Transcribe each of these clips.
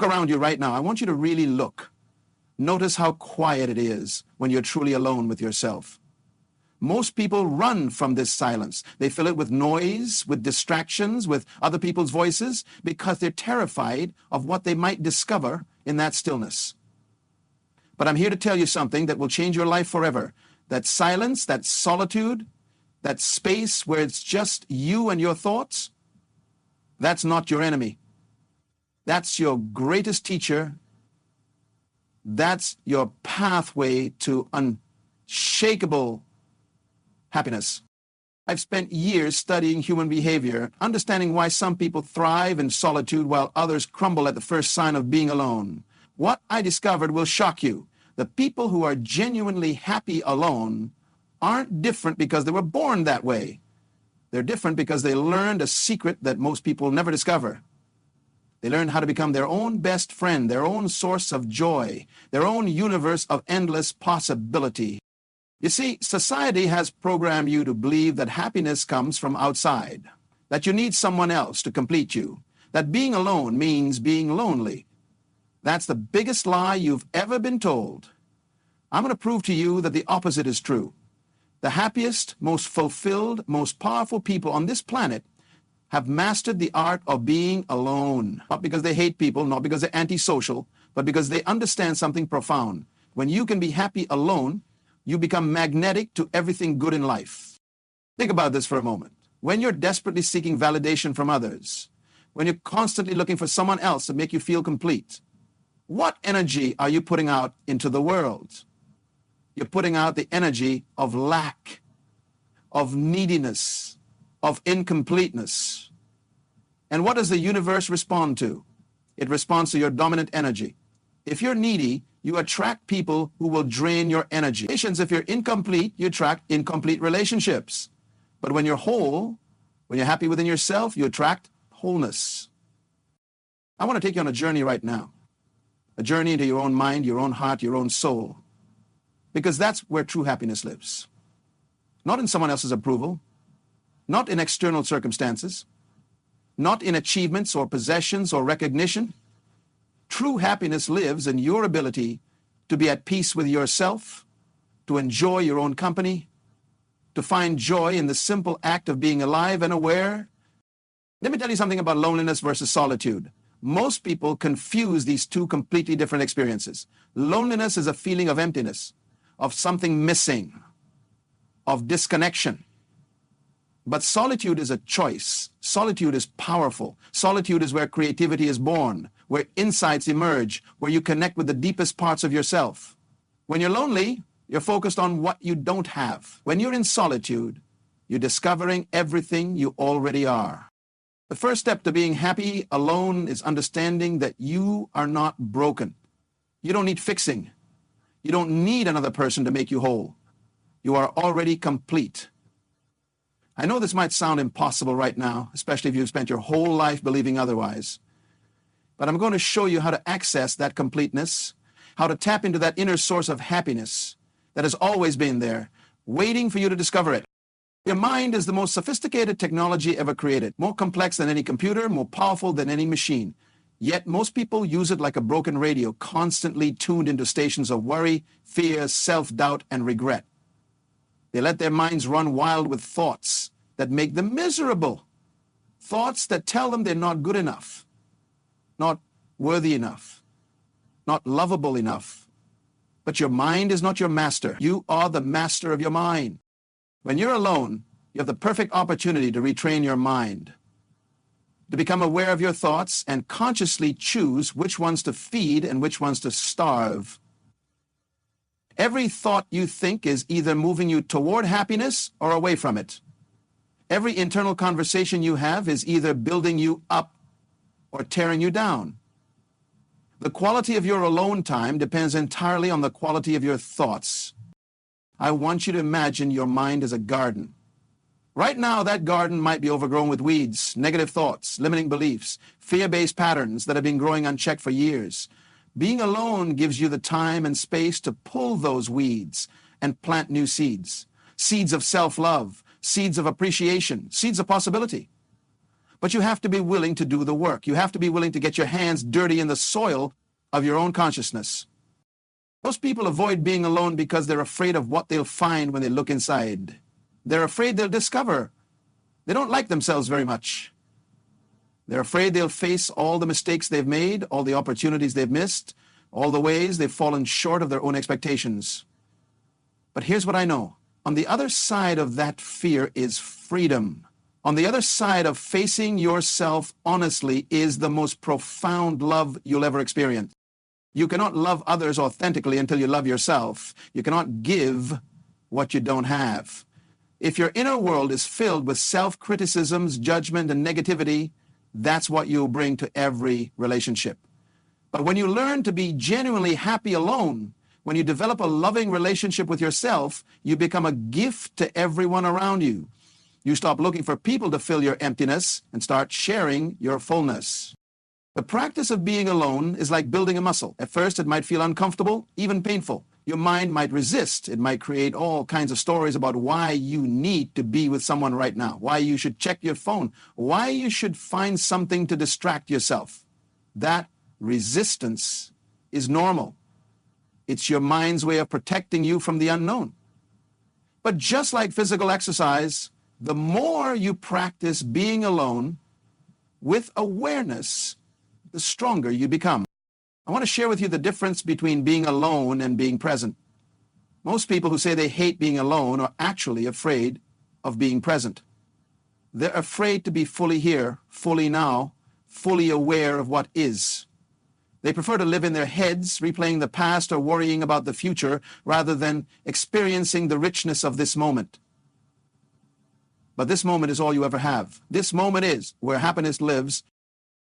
Look around you right now. I want you to really look. Notice how quiet it is when you're truly alone with yourself. Most people run from this silence. They fill it with noise, with distractions, with other people's voices, because they're terrified of what they might discover in that stillness. But I'm here to tell you something that will change your life forever. That silence, that solitude, that space where it's just you and your thoughts, that's not your enemy. That's your greatest teacher. That's your pathway to unshakable happiness. I've spent years studying human behavior, understanding why some people thrive in solitude while others crumble at the first sign of being alone. What I discovered will shock you. The people who are genuinely happy alone aren't different because they were born that way. They're different because they learned a secret that most people never discover. They learned how to become their own best friend, their own source of joy, their own universe of endless possibility. You see, society has programmed you to believe that happiness comes from outside, that you need someone else to complete you, that being alone means being lonely. That's the biggest lie you've ever been told. I'm going to prove to you that the opposite is true. The happiest, most fulfilled, most powerful people on this planet have mastered the art of being alone. Not because they hate people, not because they're antisocial, but because they understand something profound. When you can be happy alone, you become magnetic to everything good in life. Think about this for a moment. When you're desperately seeking validation from others, when you're constantly looking for someone else to make you feel complete, what energy are you putting out into the world? You're putting out the energy of lack, of neediness, of incompleteness. And what does the universe respond to? It responds to your dominant energy. If you're needy, you attract people who will drain your energy. If you're incomplete, you attract incomplete relationships. But when you're whole, when you're happy within yourself, you attract wholeness. I want to take you on a journey right now. A journey into your own mind, your own heart, your own soul. Because that's where true happiness lives. Not in someone else's approval, not in external circumstances, not in achievements or possessions or recognition. True happiness lives in your ability to be at peace with yourself, to enjoy your own company, to find joy in the simple act of being alive and aware. Let me tell you something about loneliness versus solitude. Most people confuse these two completely different experiences. Loneliness is a feeling of emptiness, of something missing, of disconnection. But solitude is a choice. Solitude is powerful. Solitude is where creativity is born, where insights emerge, where you connect with the deepest parts of yourself. When you're lonely, you're focused on what you don't have. When you're in solitude, you're discovering everything you already are. The first step to being happy alone is understanding that you are not broken. You don't need fixing. You don't need another person to make you whole. You are already complete. I know this might sound impossible right now, especially if you've spent your whole life believing otherwise. But I'm going to show you how to access that completeness, how to tap into that inner source of happiness that has always been there, waiting for you to discover it. Your mind is the most sophisticated technology ever created, more complex than any computer, more powerful than any machine. Yet most people use it like a broken radio, constantly tuned into stations of worry, fear, self-doubt, and regret. They let their minds run wild with thoughts that make them miserable. Thoughts that tell them they're not good enough, not worthy enough, not lovable enough. But your mind is not your master. You are the master of your mind. When you're alone, you have the perfect opportunity to retrain your mind, to become aware of your thoughts and consciously choose which ones to feed and which ones to starve. Every thought you think is either moving you toward happiness or away from it. Every internal conversation you have is either building you up or tearing you down. The quality of your alone time depends entirely on the quality of your thoughts. I want you to imagine your mind as a garden. Right now, that garden might be overgrown with weeds, negative thoughts, limiting beliefs, fear-based patterns that have been growing unchecked for years. Being alone gives you the time and space to pull those weeds and plant new seeds. Seeds of self-love, seeds of appreciation, seeds of possibility. But you have to be willing to do the work. You have to be willing to get your hands dirty in the soil of your own consciousness. Most people avoid being alone because they're afraid of what they'll find when they look inside. They're afraid they'll discover they don't like themselves very much. They're afraid they'll face all the mistakes they've made, all the opportunities they've missed, all the ways they've fallen short of their own expectations. But here's what I know. On the other side of that fear is freedom. On the other side of facing yourself honestly is the most profound love you'll ever experience. You cannot love others authentically until you love yourself. You cannot give what you don't have. If your inner world is filled with self-criticisms, judgment, and negativity, that's what you'll bring to every relationship. But when you learn to be genuinely happy alone, when you develop a loving relationship with yourself, you become a gift to everyone around you. You stop looking for people to fill your emptiness and start sharing your fullness. The practice of being alone is like building a muscle. At first, it might feel uncomfortable, even painful. Your mind might resist. It might create all kinds of stories about why you need to be with someone right now, why you should check your phone, why you should find something to distract yourself. That resistance is normal. It's your mind's way of protecting you from the unknown. But just like physical exercise, the more you practice being alone with awareness, the stronger you become. I want to share with you the difference between being alone and being present. Most people who say they hate being alone are actually afraid of being present. They're afraid to be fully here, fully now, fully aware of what is. They prefer to live in their heads, replaying the past or worrying about the future, rather than experiencing the richness of this moment. But this moment is all you ever have. This moment is where happiness lives.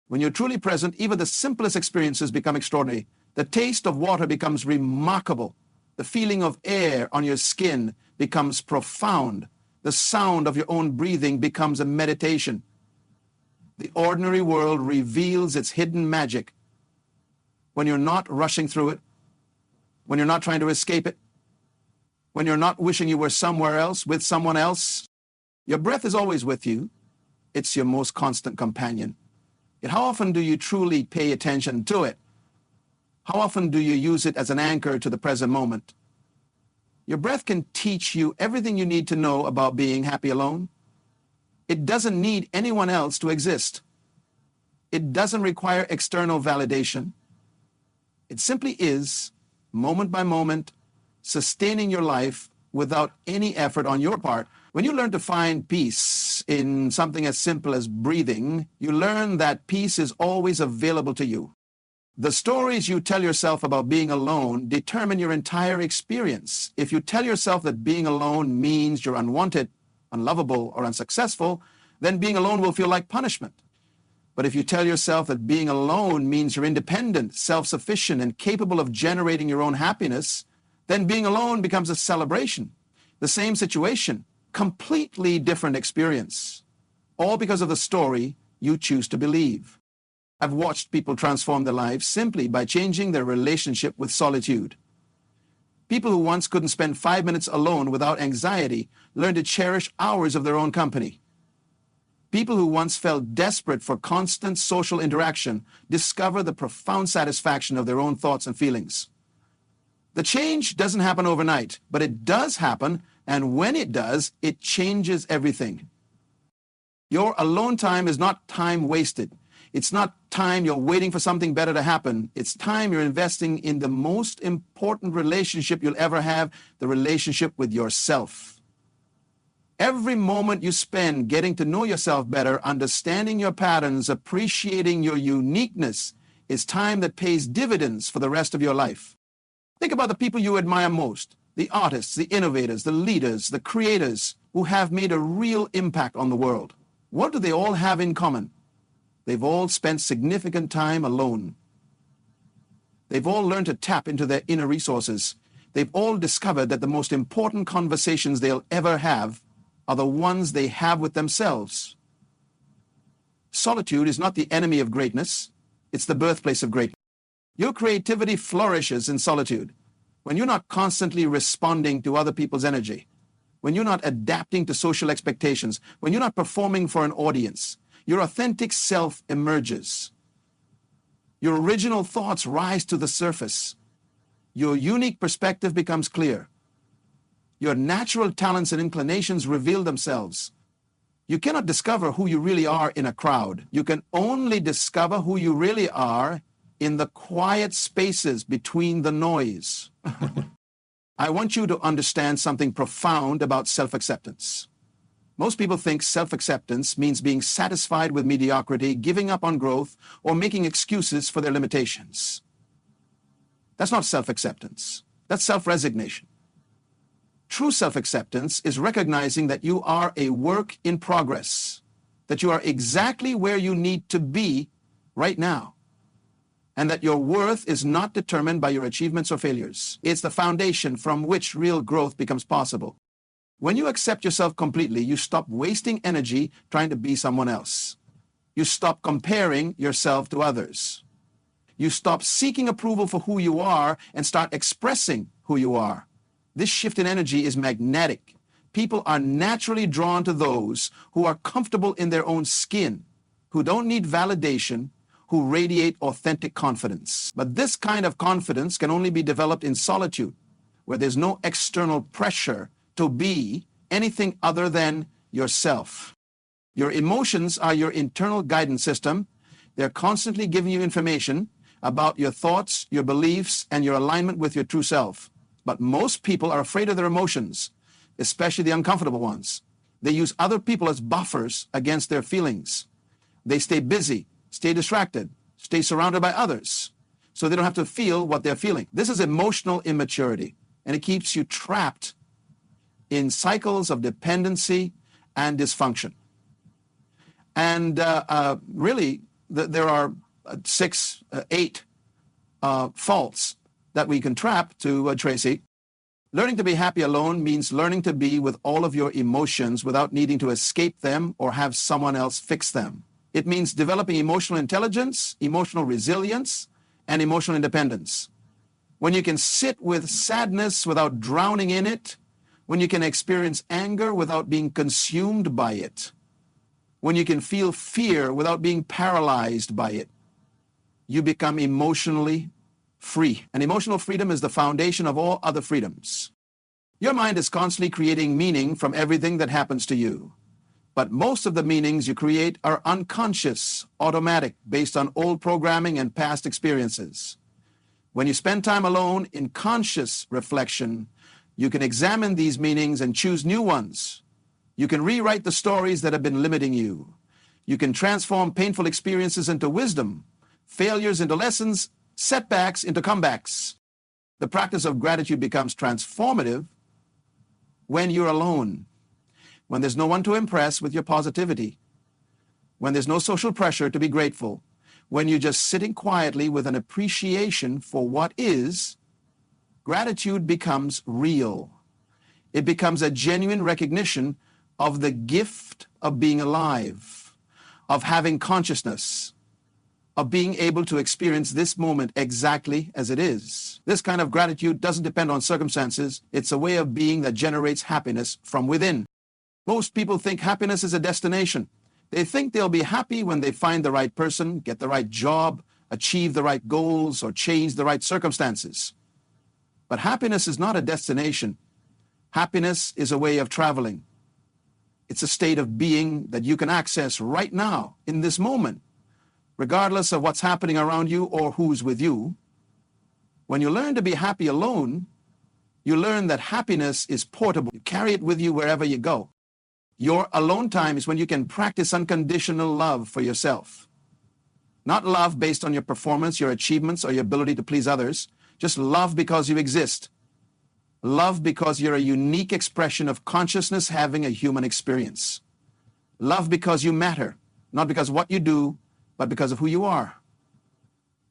When you're truly present, even the simplest experiences become extraordinary. The taste of water becomes remarkable. The feeling of air on your skin becomes profound. The sound of your own breathing becomes a meditation. The ordinary world reveals its hidden magic when you're not rushing through it, when you're not trying to escape it, when you're not wishing you were somewhere else with someone else. Your breath is always with you. It's your most constant companion. Yet how often do you truly pay attention to it? How often do you use it as an anchor to the present moment? Your breath can teach you everything you need to know about being happy alone. It doesn't need anyone else to exist. It doesn't require external validation. It simply is, moment by moment, sustaining your life without any effort on your part. When you learn to find peace in something as simple as breathing, you learn that peace is always available to you. The stories you tell yourself about being alone determine your entire experience. If you tell yourself that being alone means you're unwanted, unlovable, or unsuccessful, then being alone will feel like punishment. But if you tell yourself that being alone means you're independent, self-sufficient, and capable of generating your own happiness, then being alone becomes a celebration. The same situation, completely different experience, all because of the story you choose to believe. I've watched people transform their lives simply by changing their relationship with solitude. People who once couldn't spend 5 minutes alone without anxiety learn to cherish hours of their own company. People who once felt desperate for constant social interaction discover the profound satisfaction of their own thoughts and feelings. The change doesn't happen overnight, but it does happen, and when it does, it changes everything. Your alone time is not time wasted. It's not time you're waiting for something better to happen. It's time you're investing in the most important relationship you'll ever have, the relationship with yourself. Every moment you spend getting to know yourself better, understanding your patterns, appreciating your uniqueness, is time that pays dividends for the rest of your life. Think about the people you admire most, the artists, the innovators, the leaders, the creators who have made a real impact on the world. What do they all have in common? They've all spent significant time alone. They've all learned to tap into their inner resources. They've all discovered that the most important conversations they'll ever have are the ones they have with themselves. Solitude is not the enemy of greatness. It's the birthplace of greatness. Your creativity flourishes in solitude. When you're not constantly responding to other people's energy, when you're not adapting to social expectations, when you're not performing for an audience, your authentic self emerges. Your original thoughts rise to the surface. Your unique perspective becomes clear. Your natural talents and inclinations reveal themselves. You cannot discover who you really are in a crowd. You can only discover who you really are in the quiet spaces between the noise. I want you to understand something profound about self-acceptance. Most people think self-acceptance means being satisfied with mediocrity, giving up on growth, or making excuses for their limitations. That's not self-acceptance. That's self-resignation. True self-acceptance is recognizing that you are a work in progress, that you are exactly where you need to be right now, and that your worth is not determined by your achievements or failures. It's the foundation from which real growth becomes possible. When you accept yourself completely, you stop wasting energy trying to be someone else. You stop comparing yourself to others. You stop seeking approval for who you are and start expressing who you are. This shift in energy is magnetic. People are naturally drawn to those who are comfortable in their own skin, who don't need validation, who radiate authentic confidence. But this kind of confidence can only be developed in solitude, where there's no external pressure to be anything other than yourself. Your emotions are your internal guidance system. They're constantly giving you information about your thoughts, your beliefs, and your alignment with your true self. But most people are afraid of their emotions, especially the uncomfortable ones. They use other people as buffers against their feelings. They stay busy, stay distracted, stay surrounded by others, so they don't have to feel what they're feeling. This is emotional immaturity, and it keeps you trapped in cycles of dependency and dysfunction. And really, there are 6, 8 faults that we can trap to Tracy. Learning to be happy alone means learning to be with all of your emotions without needing to escape them or have someone else fix them. It means developing emotional intelligence, emotional resilience, and emotional independence. When you can sit with sadness without drowning in it, when you can experience anger without being consumed by it, when you can feel fear without being paralyzed by it, you become emotionally free. And emotional freedom is the foundation of all other freedoms. Your mind is constantly creating meaning from everything that happens to you. But most of the meanings you create are unconscious, automatic, based on old programming and past experiences. When you spend time alone in conscious reflection, you can examine these meanings and choose new ones. You can rewrite the stories that have been limiting you. You can transform painful experiences into wisdom, failures into lessons, setbacks into comebacks. The practice of gratitude becomes transformative when you're alone, when there's no one to impress with your positivity, when there's no social pressure to be grateful, when you're just sitting quietly with an appreciation for what is. Gratitude becomes real. It becomes a genuine recognition of the gift of being alive, of having consciousness, of being able to experience this moment exactly as it is. This kind of gratitude doesn't depend on circumstances. It's a way of being that generates happiness from within. Most people think happiness is a destination. They think they'll be happy when they find the right person, get the right job, achieve the right goals, or change the right circumstances. But happiness is not a destination. Happiness is a way of traveling. It's a state of being that you can access right now, in this moment, regardless of what's happening around you or who's with you. When you learn to be happy alone, you learn that happiness is portable. You carry it with you wherever you go. Your alone time is when you can practice unconditional love for yourself. Not love based on your performance, your achievements, or your ability to please others. Just love because you exist. Love because you're a unique expression of consciousness having a human experience. Love because you matter, not because of what you do, but because of who you are.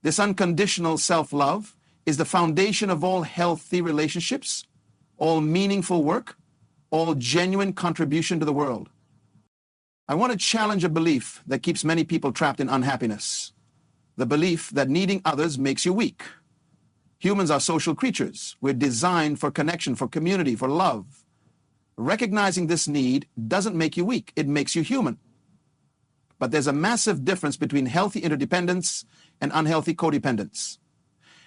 This unconditional self-love is the foundation of all healthy relationships, all meaningful work, all genuine contribution to the world. I want to challenge a belief that keeps many people trapped in unhappiness. The belief that needing others makes you weak. Humans are social creatures. We're designed for connection, for community, for love. Recognizing this need doesn't make you weak. It makes you human. But there's a massive difference between healthy interdependence and unhealthy codependence.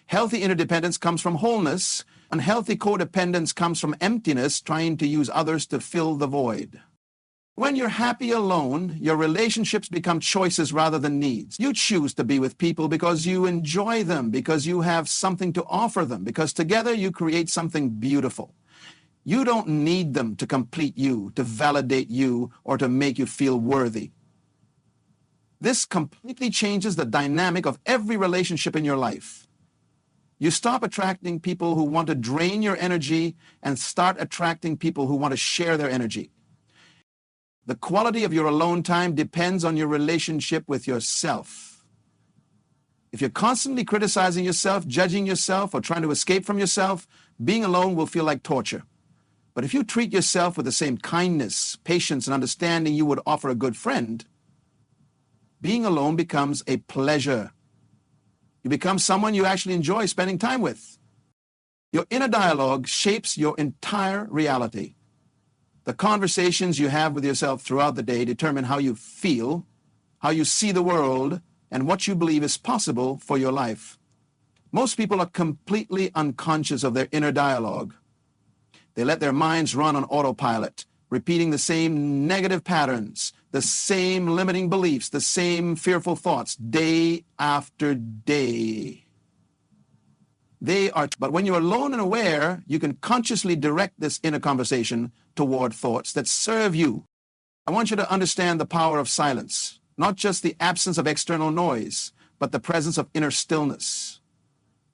Healthy interdependence comes from wholeness. Unhealthy codependence comes from emptiness, trying to use others to fill the void. When you're happy alone, your relationships become choices rather than needs. You choose to be with people because you enjoy them, because you have something to offer them, because together you create something beautiful. You don't need them to complete you, to validate you, or to make you feel worthy. This completely changes the dynamic of every relationship in your life. You stop attracting people who want to drain your energy and start attracting people who want to share their energy. The quality of your alone time depends on your relationship with yourself. If you're constantly criticizing yourself, judging yourself, or trying to escape from yourself, being alone will feel like torture. But if you treat yourself with the same kindness, patience, and understanding you would offer a good friend, being alone becomes a pleasure. You become someone you actually enjoy spending time with. Your inner dialogue shapes your entire reality. The conversations you have with yourself throughout the day determine how you feel, how you see the world, and what you believe is possible for your life. Most people are completely unconscious of their inner dialogue. They let their minds run on autopilot, repeating the same negative patterns, the same limiting beliefs, the same fearful thoughts, day after day. But when you're alone and aware, you can consciously direct this inner conversation toward thoughts that serve you. I want you to understand the power of silence, not just the absence of external noise, but the presence of inner stillness.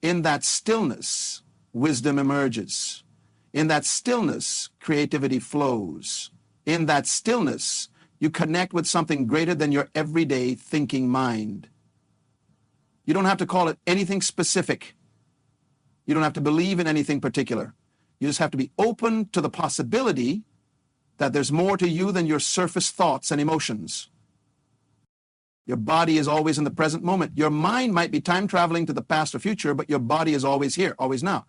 In that stillness, wisdom emerges. In that stillness, creativity flows. In that stillness, you connect with something greater than your everyday thinking mind. You don't have to call it anything specific. You don't have to believe in anything particular. You just have to be open to the possibility that there's more to you than your surface thoughts and emotions. Your body is always in the present moment. Your mind might be time traveling to the past or future, but your body is always here, always now.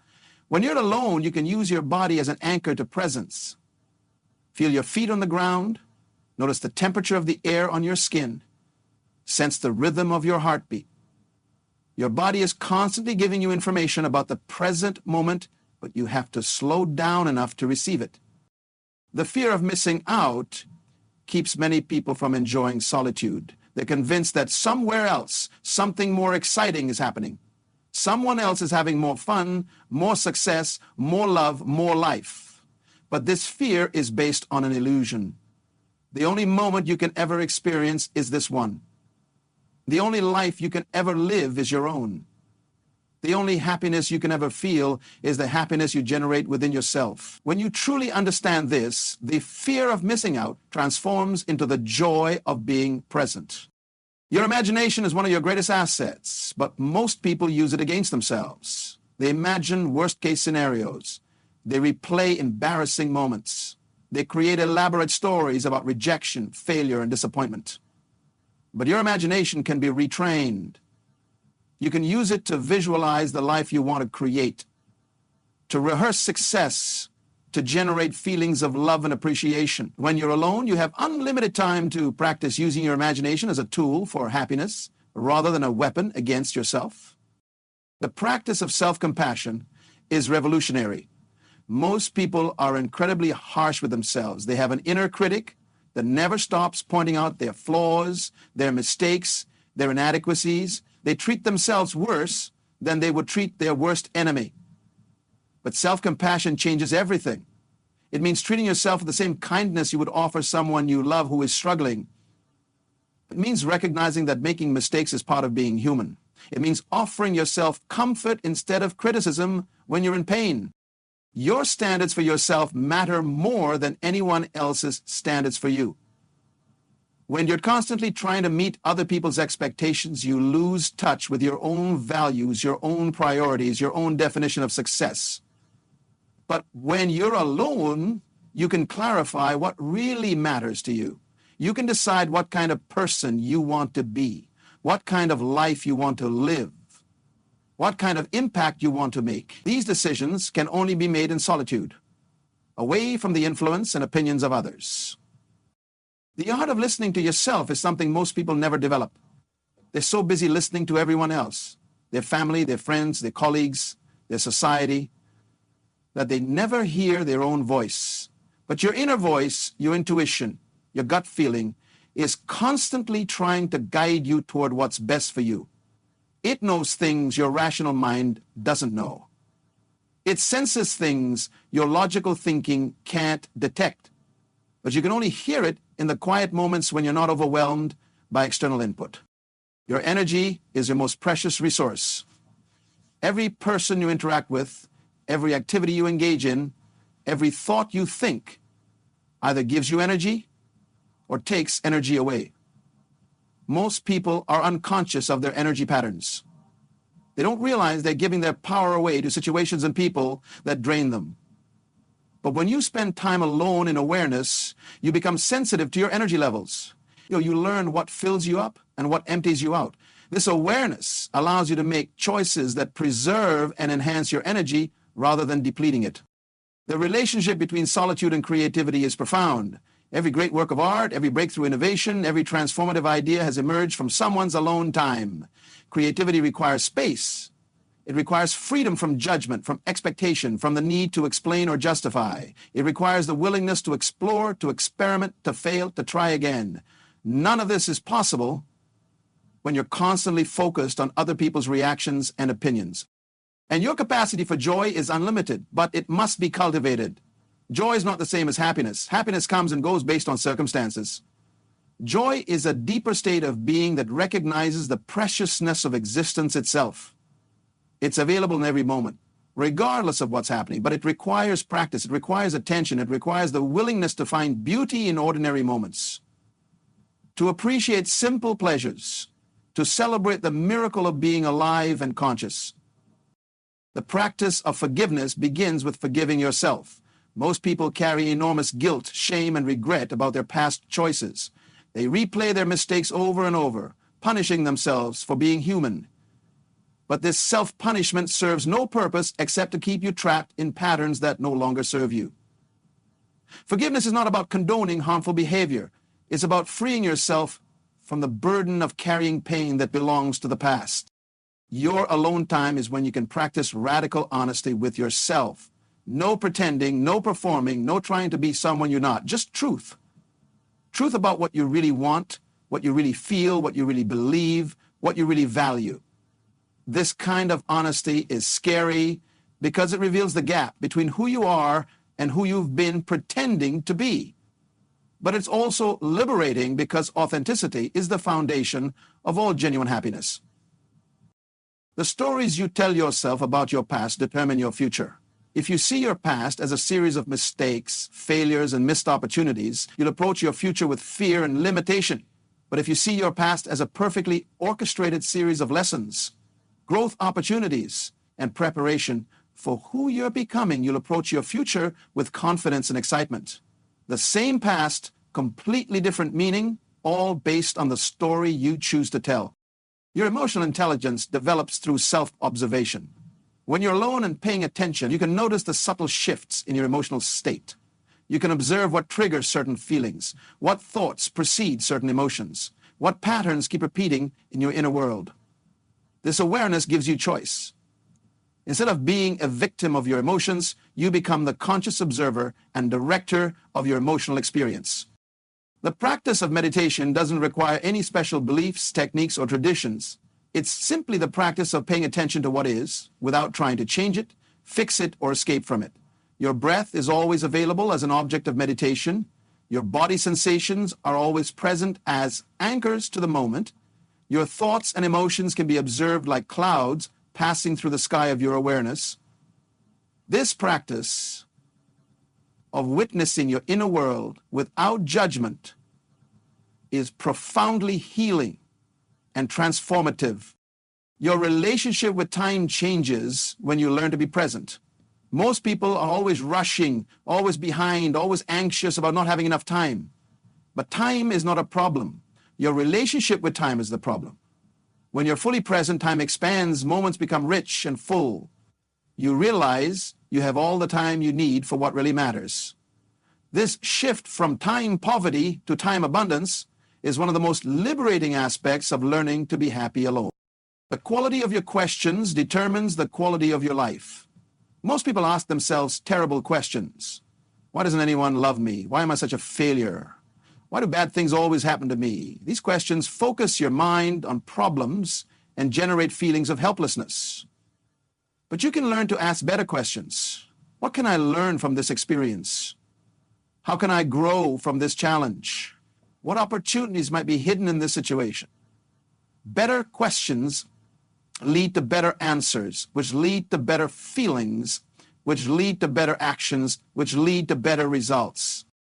When you're alone, you can use your body as an anchor to presence. Feel your feet on the ground. Notice the temperature of the air on your skin. Sense the rhythm of your heartbeat. Your body is constantly giving you information about the present moment, but you have to slow down enough to receive it. The fear of missing out keeps many people from enjoying solitude. They're convinced that somewhere else, something more exciting is happening. Someone else is having more fun, more success, more love, more life. But this fear is based on an illusion. The only moment you can ever experience is this one. The only life you can ever live is your own. The only happiness you can ever feel is the happiness you generate within yourself. When you truly understand this, the fear of missing out transforms into the joy of being present. Your imagination is one of your greatest assets, but most people use it against themselves. They imagine worst-case scenarios. They replay embarrassing moments. They create elaborate stories about rejection, failure, and disappointment. But your imagination can be retrained. You can use it to visualize the life you want to create, to rehearse success, to generate feelings of love and appreciation. When you're alone, you have unlimited time to practice using your imagination as a tool for happiness rather than a weapon against yourself. The practice of self-compassion is revolutionary. Most people are incredibly harsh with themselves. They have an inner critic that never stops pointing out their flaws, their mistakes, their inadequacies. They treat themselves worse than they would treat their worst enemy. But self-compassion changes everything. It means treating yourself with the same kindness you would offer someone you love who is struggling. It means recognizing that making mistakes is part of being human. It means offering yourself comfort instead of criticism when you're in pain. Your standards for yourself matter more than anyone else's standards for you. When you're constantly trying to meet other people's expectations, you lose touch with your own values, your own priorities, your own definition of success. But when you're alone, you can clarify what really matters to you. You can decide what kind of person you want to be, what kind of life you want to live, what kind of impact you want to make. These decisions can only be made in solitude, away from the influence and opinions of others. The art of listening to yourself is something most people never develop. They're so busy listening to everyone else, their family, their friends, their colleagues, their society, that they never hear their own voice. But your inner voice, your intuition, your gut feeling, is constantly trying to guide you toward what's best for you. It knows things your rational mind doesn't know. It senses things your logical thinking can't detect. But you can only hear it in the quiet moments when you're not overwhelmed by external input. Your energy is your most precious resource. Every person you interact with, every activity you engage in, every thought you think either gives you energy or takes energy away. Most people are unconscious of their energy patterns. They don't realize they're giving their power away to situations and people that drain them. But when you spend time alone in awareness, you become sensitive to your energy levels. You learn what fills you up and what empties you out. This awareness allows you to make choices that preserve and enhance your energy rather than depleting it. The relationship between solitude and creativity is profound. Every great work of art, every breakthrough innovation, every transformative idea has emerged from someone's alone time. Creativity requires space. It requires freedom from judgment, from expectation, from the need to explain or justify. It requires the willingness to explore, to experiment, to fail, to try again. None of this is possible when you're constantly focused on other people's reactions and opinions. And your capacity for joy is unlimited, but it must be cultivated. Joy is not the same as happiness. Happiness comes and goes based on circumstances. Joy is a deeper state of being that recognizes the preciousness of existence itself. It's available in every moment, regardless of what's happening, but it requires practice, it requires attention, it requires the willingness to find beauty in ordinary moments, to appreciate simple pleasures, to celebrate the miracle of being alive and conscious. The practice of forgiveness begins with forgiving yourself. Most people carry enormous guilt, shame, and regret about their past choices. They replay their mistakes over and over, punishing themselves for being human. But this self-punishment serves no purpose except to keep you trapped in patterns that no longer serve you. Forgiveness is not about condoning harmful behavior. It's about freeing yourself from the burden of carrying pain that belongs to the past. Your alone time is when you can practice radical honesty with yourself. No pretending, no performing, no trying to be someone you're not. Just truth. Truth about what you really want, what you really feel, what you really believe, what you really value. This kind of honesty is scary because it reveals the gap between who you are and who you've been pretending to be. But it's also liberating because authenticity is the foundation of all genuine happiness. The stories you tell yourself about your past determine your future. If you see your past as a series of mistakes, failures, and missed opportunities, you'll approach your future with fear and limitation. But if you see your past as a perfectly orchestrated series of lessons, growth opportunities, and preparation for who you're becoming, you'll approach your future with confidence and excitement. The same past, completely different meaning, all based on the story you choose to tell. Your emotional intelligence develops through self-observation. When you're alone and paying attention, you can notice the subtle shifts in your emotional state. You can observe what triggers certain feelings, what thoughts precede certain emotions, what patterns keep repeating in your inner world. This awareness gives you choice. Instead of being a victim of your emotions, you become the conscious observer and director of your emotional experience. The practice of meditation doesn't require any special beliefs, techniques, or traditions. It's simply the practice of paying attention to what is, without trying to change it, fix it, or escape from it. Your breath is always available as an object of meditation. Your body sensations are always present as anchors to the moment. Your thoughts and emotions can be observed like clouds passing through the sky of your awareness. This practice of witnessing your inner world without judgment is profoundly healing and transformative. Your relationship with time changes when you learn to be present. Most people are always rushing, always behind, always anxious about not having enough time. But time is not a problem. Your relationship with time is the problem. When you're fully present, time expands, moments become rich and full. You realize you have all the time you need for what really matters. This shift from time poverty to time abundance is one of the most liberating aspects of learning to be happy alone. The quality of your questions determines the quality of your life. Most people ask themselves terrible questions. Why doesn't anyone love me? Why am I such a failure? Why do bad things always happen to me? These questions focus your mind on problems and generate feelings of helplessness. But you can learn to ask better questions. What can I learn from this experience? How can I grow from this challenge? What opportunities might be hidden in this situation? Better questions lead to better answers, which lead to better feelings, which lead to better actions, which lead to better results.